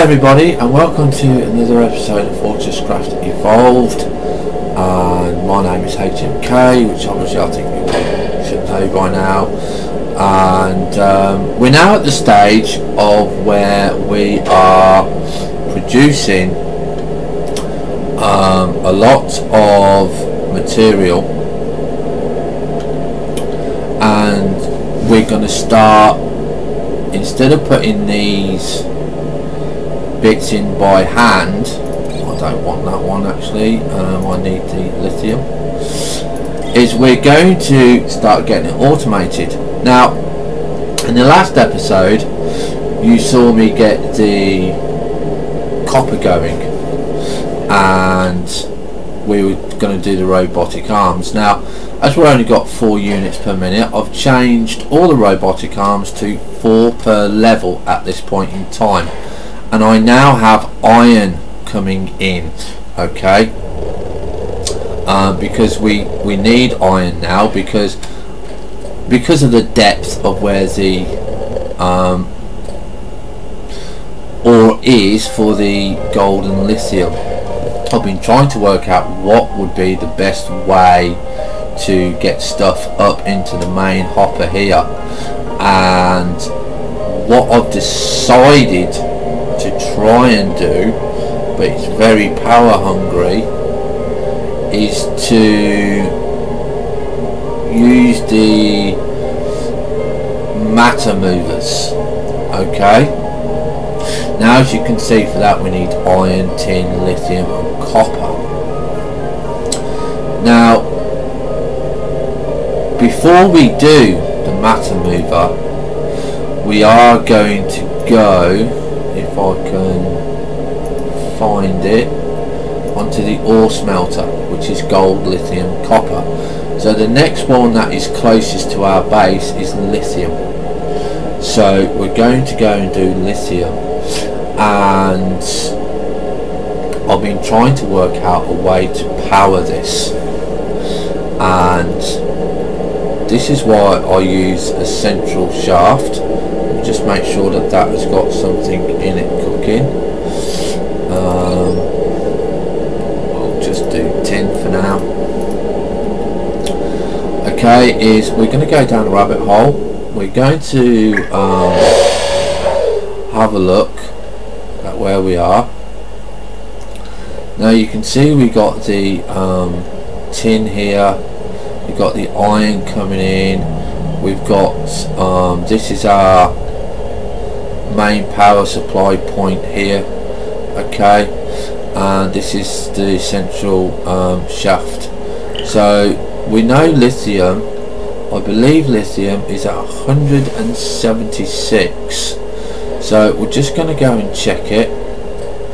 Hi everybody, and welcome to another episode of FortressCraft Evolved. And my name is HMK, which obviously I think you should know by now. And we're now at the stage of where we are producing a lot of material, and we're going to start, instead of putting these bits in by hand, I don't want that one actually, I need the lithium, is we're going to start getting it automated. Now in the last episode you saw me get the copper going and we were going to do the robotic arms. Now as we've only got 4 units per minute, I've changed all the robotic arms to 4 per level at this point in time, and I now have iron coming in, okay, because we need iron now because of the depth of where the ore is for the gold and lithium. I've been trying to work out what would be the best way to get stuff up into the main hopper here, and what I've decided to try and do, but it's very power hungry, is to use the matter movers. Okay, now as you can see, for that we need iron, tin, lithium and copper. Now before we do the matter mover, we are going to go, if I can find it, onto the ore smelter, which is gold, lithium, copper. So the next one that is closest to our base is lithium. So we're going to go and do lithium, and I've been trying to work out a way to power this, and this is why I use a central shaft. Just make sure that that has got something in it cooking. We'll just do tin for now. Okay, we're going to go down a rabbit hole. We're going to have a look at where we are. Now you can see we got the tin here. We've got the iron coming in. We've got this is our main power supply point here, okay, and this is the central shaft. So we know lithium, I believe lithium is at 176, so we're just going to go and check it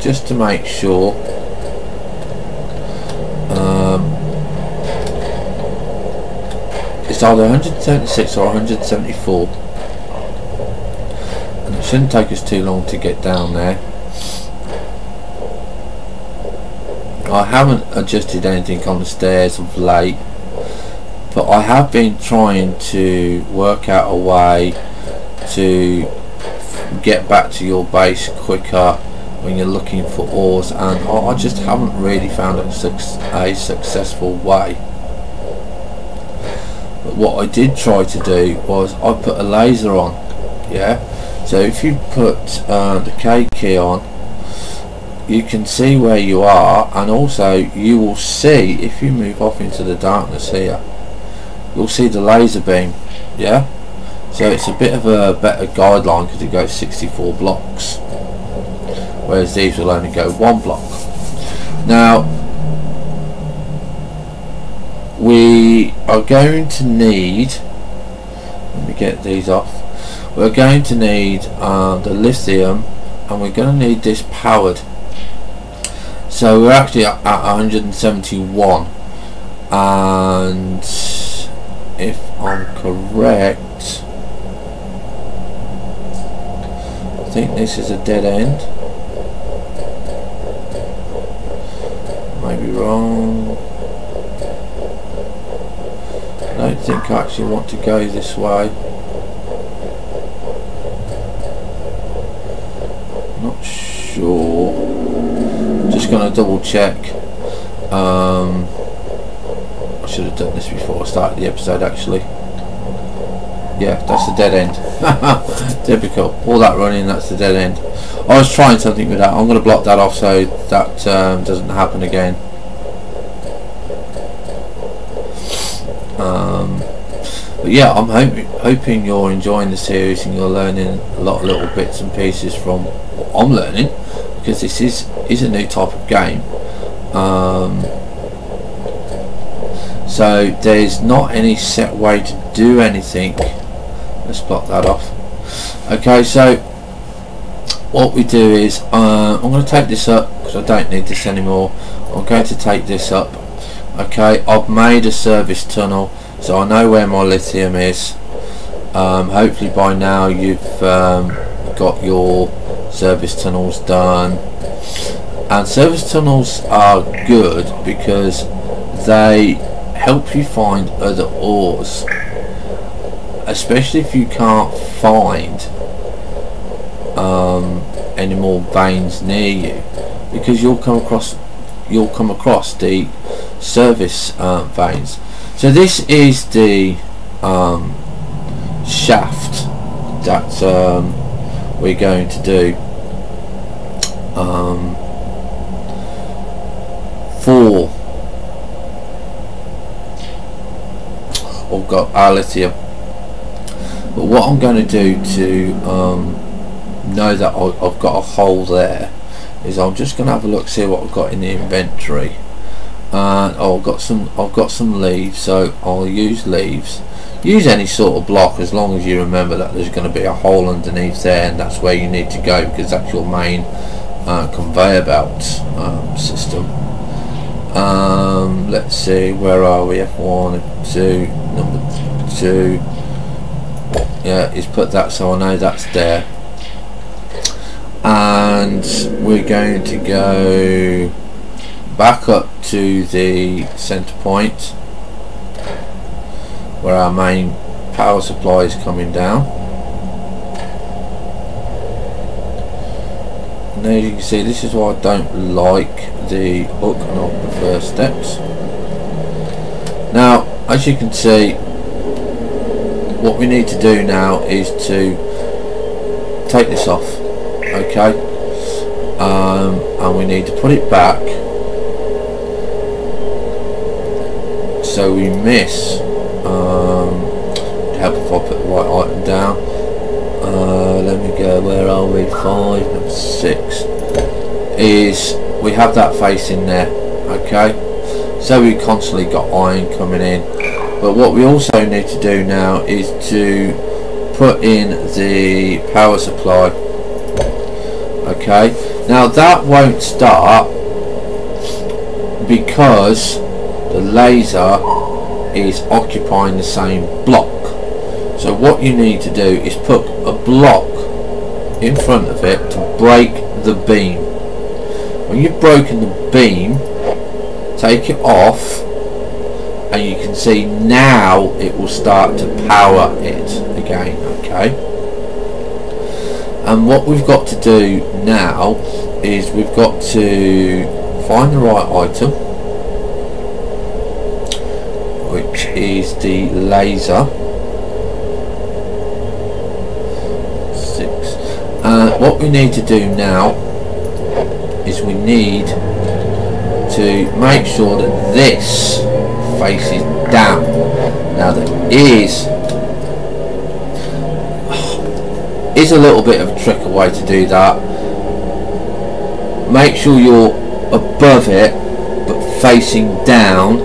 just to make sure. It's either 176 or 174, and it shouldn't take us too long to get down there. I haven't adjusted anything on the stairs of late, but I have been trying to work out a way to get back to your base quicker when you're looking for ores, and I just haven't really found a successful way. But what I did try to do was I put a laser on, yeah, so if you put the K key on, you can see where you are, and also you will see, if you move off into the darkness here, you'll see the laser beam, yeah, so it's a bit of a better guideline because it goes 64 blocks, whereas these will only go 1 block. Now we are going to need, let me get these off, we're going to need the lithium, and we're going to need this powered. So we're actually at 171, and if I'm correct, I think this is a dead end. Might be wrong. I don't think I actually want to go this way. Not sure. going to double check. I should have done this before I started the episode actually. Yeah, that's the dead end. Typical. All that running, that's the dead end. I was trying something with that. I'm going to block that off so that doesn't happen again. But yeah, I'm hoping you're enjoying the series and you're learning a lot of little bits and pieces from what I'm learning, because this is a new type of game. So there's not any set way to do anything. Let's block that off. Okay, so what we do is I'm going to take this up because I don't need this anymore. I'm going to take this up. Okay, I've made a service tunnel, so I know where my lithium is. Hopefully by now you've got your service tunnels done, and service tunnels are good because they help you find other ores, especially if you can't find any more veins near you, because you'll come across the service veins. So this is the shaft that we're going to do for our lithium. But what I'm going to do to know that I've got a hole there is I'm just going to have a look, see what I've got in the inventory. I've got some leaves, so I'll use leaves. Use any sort of block as long as you remember that there's going to be a hole underneath there, and that's where you need to go because that's your main conveyor belt system. Let's see, where are we? F1, F2, number 2. Yeah, he's put that, so I know that's there. And we're going to go back up to the center point where our main power supply is coming down. And as you can see, this is why I don't like the hook and I prefer steps. Now, as you can see, what we need to do now is to take this off, okay, and we need to put it back so we miss. Help if I put the right item down. Let me go, where are we? 5, number 6 is we have that face in there, okay, so we constantly got iron coming in. But what we also need to do now is to put in the power supply. Okay, now that won't start because the laser is occupying the same block. So what you need to do is put a block in front of it to break the beam. When you've broken the beam, take it off, and you can see now it will start to power it again. Okay, and what we've got to do now is we've got to find the right item, which is the laser. 6. What we need to do now is we need to make sure that this faces down. Now there is a little bit of a tricky way to do that. Make sure you're above it but facing down.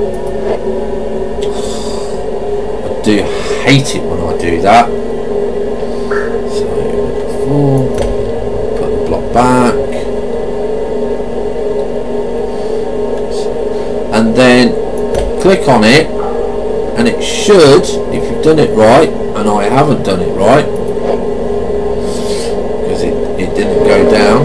I do hate it when I do that. So put the block back, and then click on it, and it should, if you've done it right, and I haven't done it right because it didn't go down.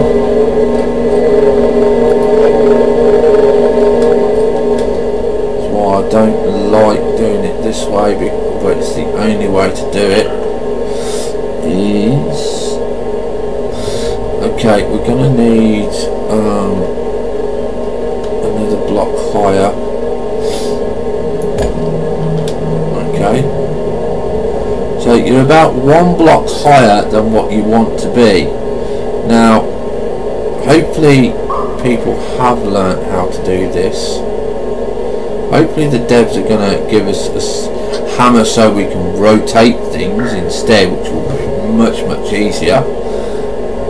That's why I don't like doing it this way, but it's the only way to do it. Okay, we're gonna need block higher. Okay, so you're about 1 block higher than what you want to be. Now hopefully people have learnt how to do this. Hopefully the devs are going to give us a hammer so we can rotate things instead, which will be much easier.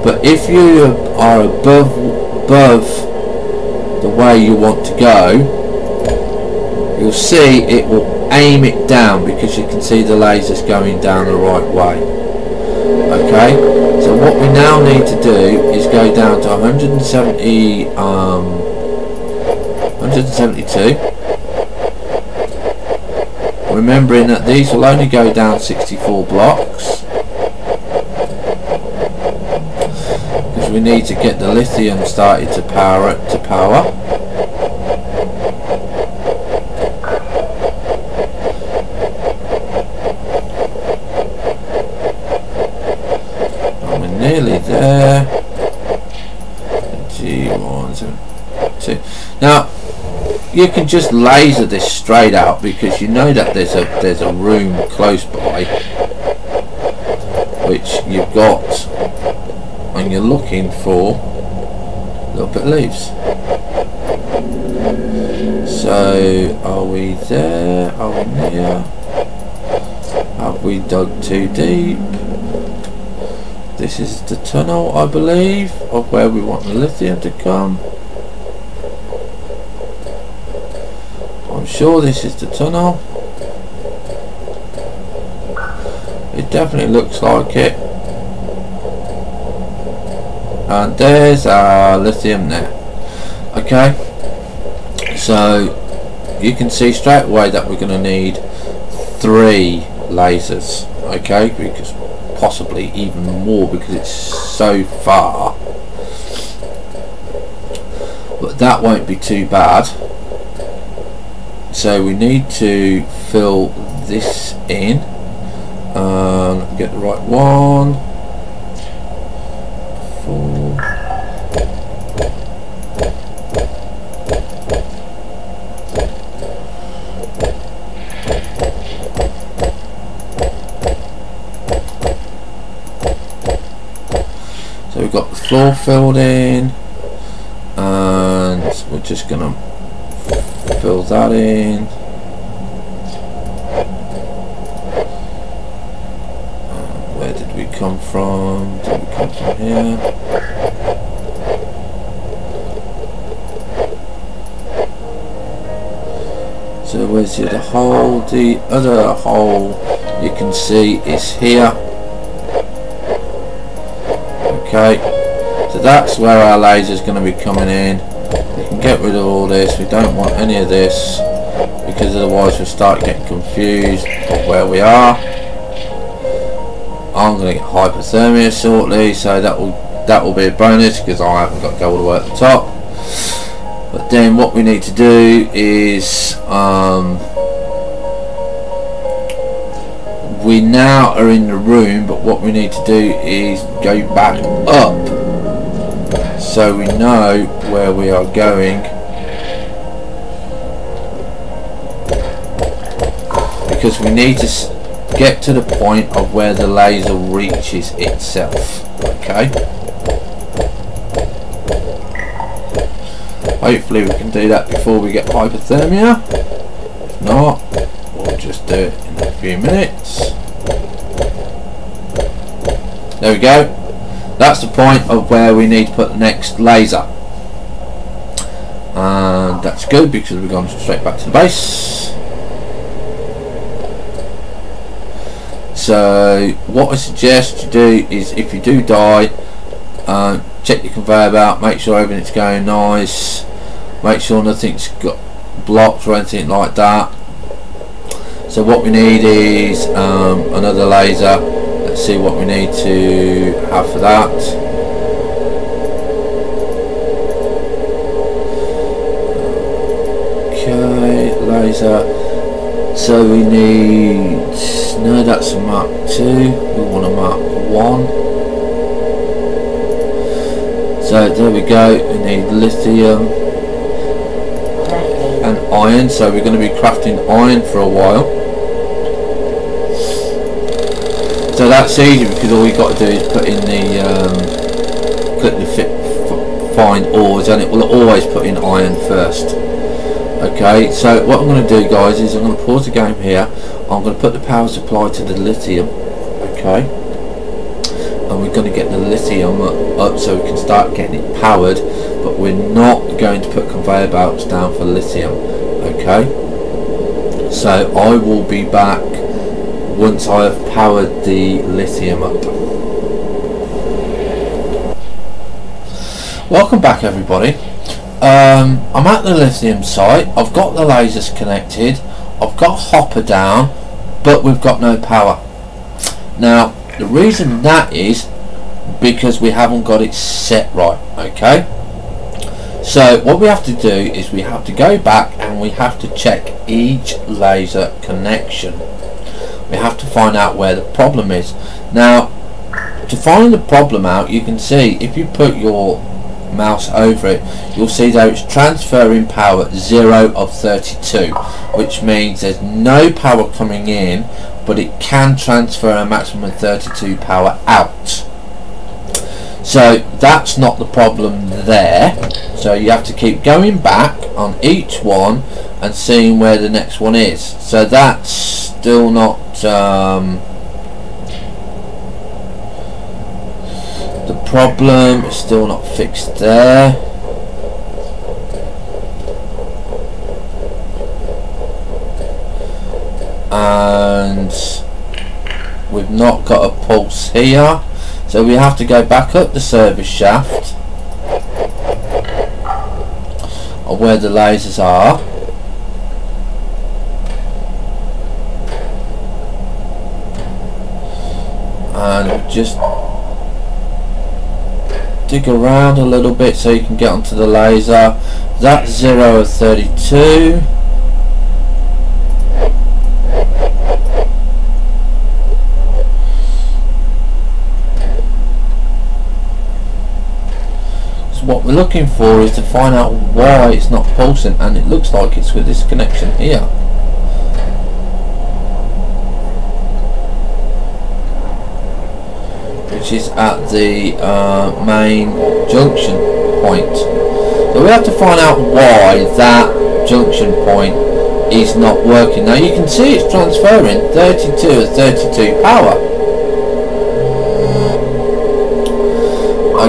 But if you are above the way you want to go, you'll see it will aim it down, because you can see the lasers going down the right way. Okay, so what we now need to do is go down to 172, remembering that these will only go down 64 blocks, because we need to get the lithium started to power it to power. And we're nearly there. G172. Now you can just laser this straight out, because you know that there's a room close by which you've got when you're looking for a little bit of leaves. So are we there? Are we near? Have we dug too deep? This is the tunnel, I believe, of where we want the lithium to come. I'm sure this is the tunnel. It definitely looks like it. And there's our lithium there. Okay, so you can see straight away that we're going to need 3 lasers. Okay, because possibly even more, because it's so far. But that won't be too bad. So we need to fill this in and get the right one. 4. So we've got the floor filled in, and we're just gonna fill that in. Where did we come from? Did we come from here? So where's the other hole? The other hole you can see is here. Okay, so that's where our laser is going to be coming in. We can get rid of all this. We don't want any of this, because otherwise we'll start getting confused of where we are. I'm going to get hypothermia shortly, so that will be a bonus, because I haven't got to go all the way at the top. But then what we need to do is we now are in the room, but what we need to do is go back up so we know where we are going, because we need to get to the point of where the laser reaches itself. Okay, hopefully we can do that before we get hypothermia. If not, we'll just do it in a few minutes. There we go. That's the point of where we need to put the next laser, and that's good, because we're going straight back to the base. So what I suggest you do is, if you do die, check your conveyor belt, make sure everything's going nice, make sure nothing's got blocks or anything like that. So what we need is another laser. Let's see what we need to have for that. Okay, laser. So we need, no, that's a Mark 2. We want a Mark 1. So there we go. We need lithium. and iron, so we're going to be crafting iron for a while. So that's easy because all you've got to do is put in the click the find ores, and it will always put in iron first. Okay, so what I'm going to do, guys, is I'm going to pause the game here. I'm going to put the power supply to the lithium. Okay, and we're going to get the lithium up so we can start getting it powered, but we're not going to put conveyor belts down for lithium. Okay, so I will be back once I have powered the lithium up. Welcome back, everybody. I'm at the lithium site. I've got the lasers connected, I've got hopper down, but we've got no power. Now the reason that is because we haven't got it set right. Okay, so what we have to do is we have to go back and we have to check each laser connection. We have to find out where the problem is. Now to find the problem out, you can see if you put your mouse over it, you'll see that it's transferring power 0 of 32, which means there's no power coming in, but it can transfer a maximum of 32 power out. So that's not the problem there. So you have to keep going back on each one and seeing where the next one is. So that's still not the problem is still not fixed there. And we've not got a pulse here, so we have to go back up the service shaft of where the lasers are. And just dig around a little bit so you can get onto the laser. That's 0 of 32. So what we're looking for is to find out why it's not pulsing, and it looks like it's with this connection here. Which is at the main junction point. So we have to find out why that junction point is not working. Now you can see it's transferring 32 of 32 power.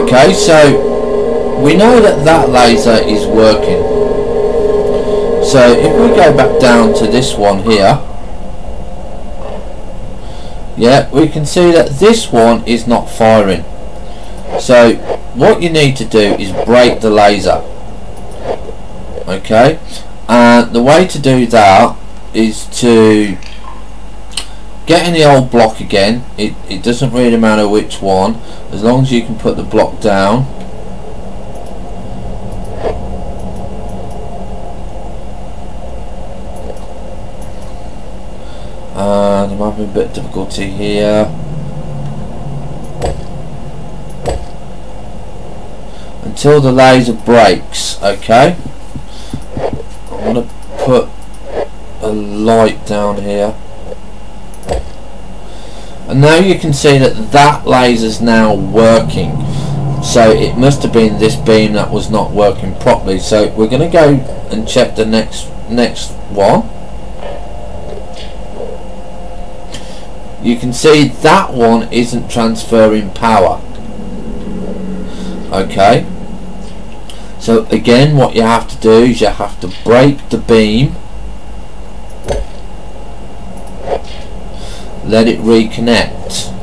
Okay, so we know that that laser is working. So if we go back down to this one here, yeah, we can see that this one is not firing. So what you need to do is break the laser. Okay, and the way to do that is to get in the old block again. It doesn't really matter which one, as long as you can put the block down. And I'm having a bit of difficulty here. Until the laser breaks. Okay, I'm going to put a light down here, and now you can see that that laser's now working. So it must have been this beam that was not working properly. So we're going to go and check the next one. You can see that one isn't transferring power. Okay, so again what you have to do is you have to break the beam, let it reconnect,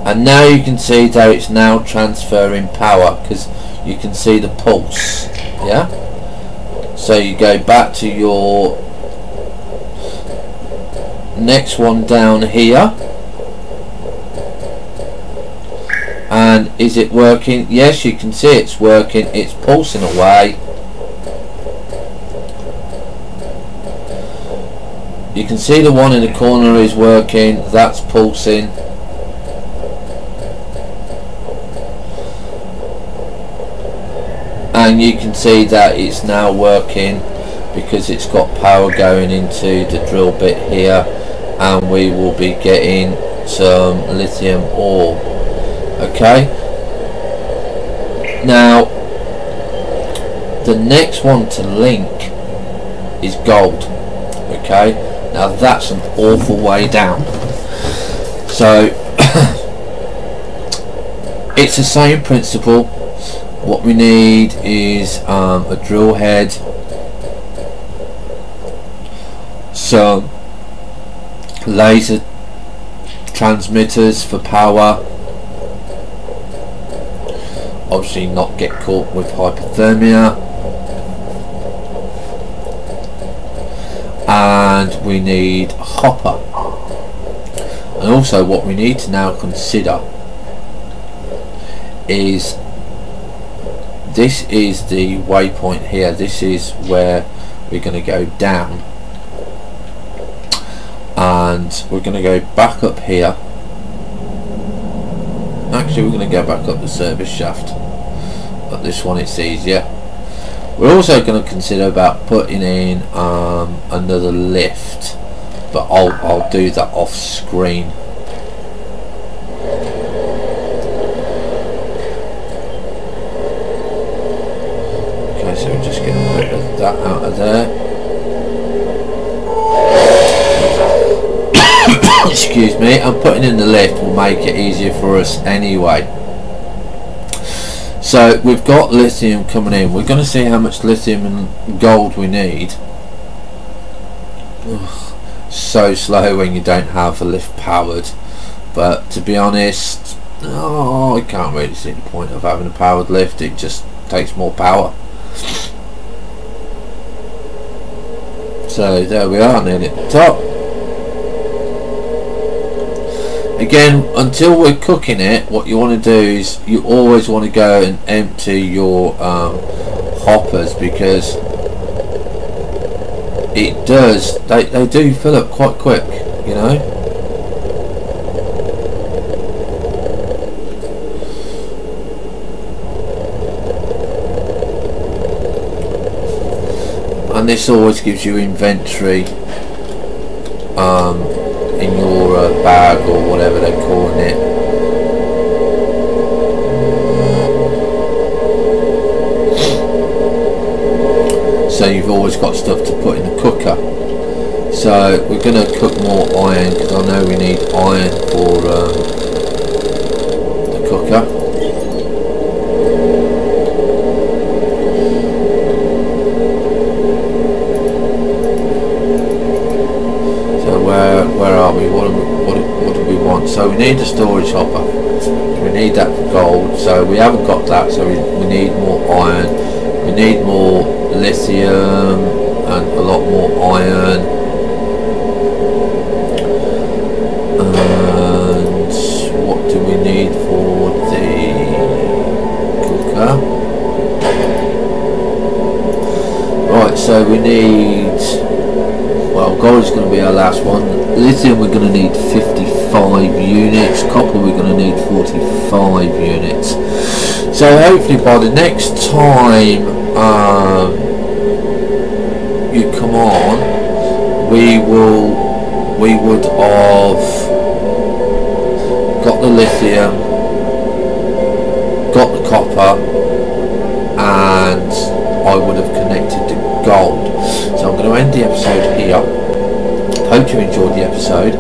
and now you can see that it's now transferring power because you can see the pulse. Yeah, so you go back to your next one down here, and is it working? Yes, you can see it's working, it's pulsing away. You can see the one in the corner is working, that's pulsing. And and you can see that it's now working because it's got power going into the drill bit here, and we will be getting some lithium ore. Okay, now the next one to link is gold. Okay, now that's an awful way down, so it's the same principle. What we need is a drill head, some laser transmitters for power, obviously not get caught with hypothermia, and we need a hopper. And also what we need to now consider is, this is the waypoint here, this is where we're going to go down, and we're going to go back up here. Actually, we're going to go back up the service shaft, but this one it's easier. We're also going to consider about putting in another lift, but I'll do that off screen. Okay, so we're just going to put that out of there. Excuse me, and putting in the lift will make it easier for us anyway. So we've got lithium coming in. We're going to see how much lithium and gold we need. Ugh, so slow when you don't have a lift powered, but to be honest, I can't really see the point of having a powered lift. It just takes more power. So there we are, nearly at the top. Again, until we're cooking it, what you want to do is you always want to go and empty your hoppers, because it does, they do fill up quite quick, you know. And this always gives you inventory in your bag, or whatever they're calling it. So you've always got stuff to put in the cooker. So we're going to cook more iron, because I know we need iron for the cooker. Where are we? What do we want? So we need a storage hopper. We need that for gold. So we haven't got that. So we need more iron. We need more lithium and a lot more iron. And what do we need for the cooker? Right. So we need. Well, gold is going to be our last one. Lithium we're going to need 55 units. Copper we're going to need 45 units. So hopefully by the next time you come on, we would have got the lithium, got the copper, and I would have connected the gold. So I'm going to end the episode here. Hope you enjoyed the episode.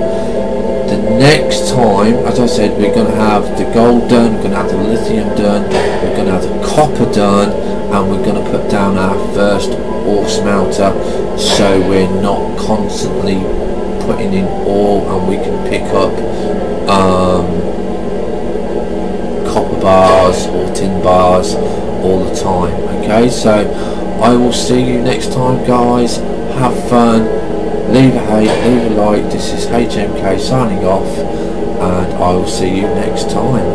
The next time, as I said, we're going to have the gold done, we're going to have the lithium done, we're going to have the copper done, and we're going to put down our first ore smelter, so we're not constantly putting in ore, and we can pick up copper bars or tin bars all the time. Okay, so I will see you next time, guys. Have fun, leave a hate, leave a like. This is HMK signing off, and I will see you next time.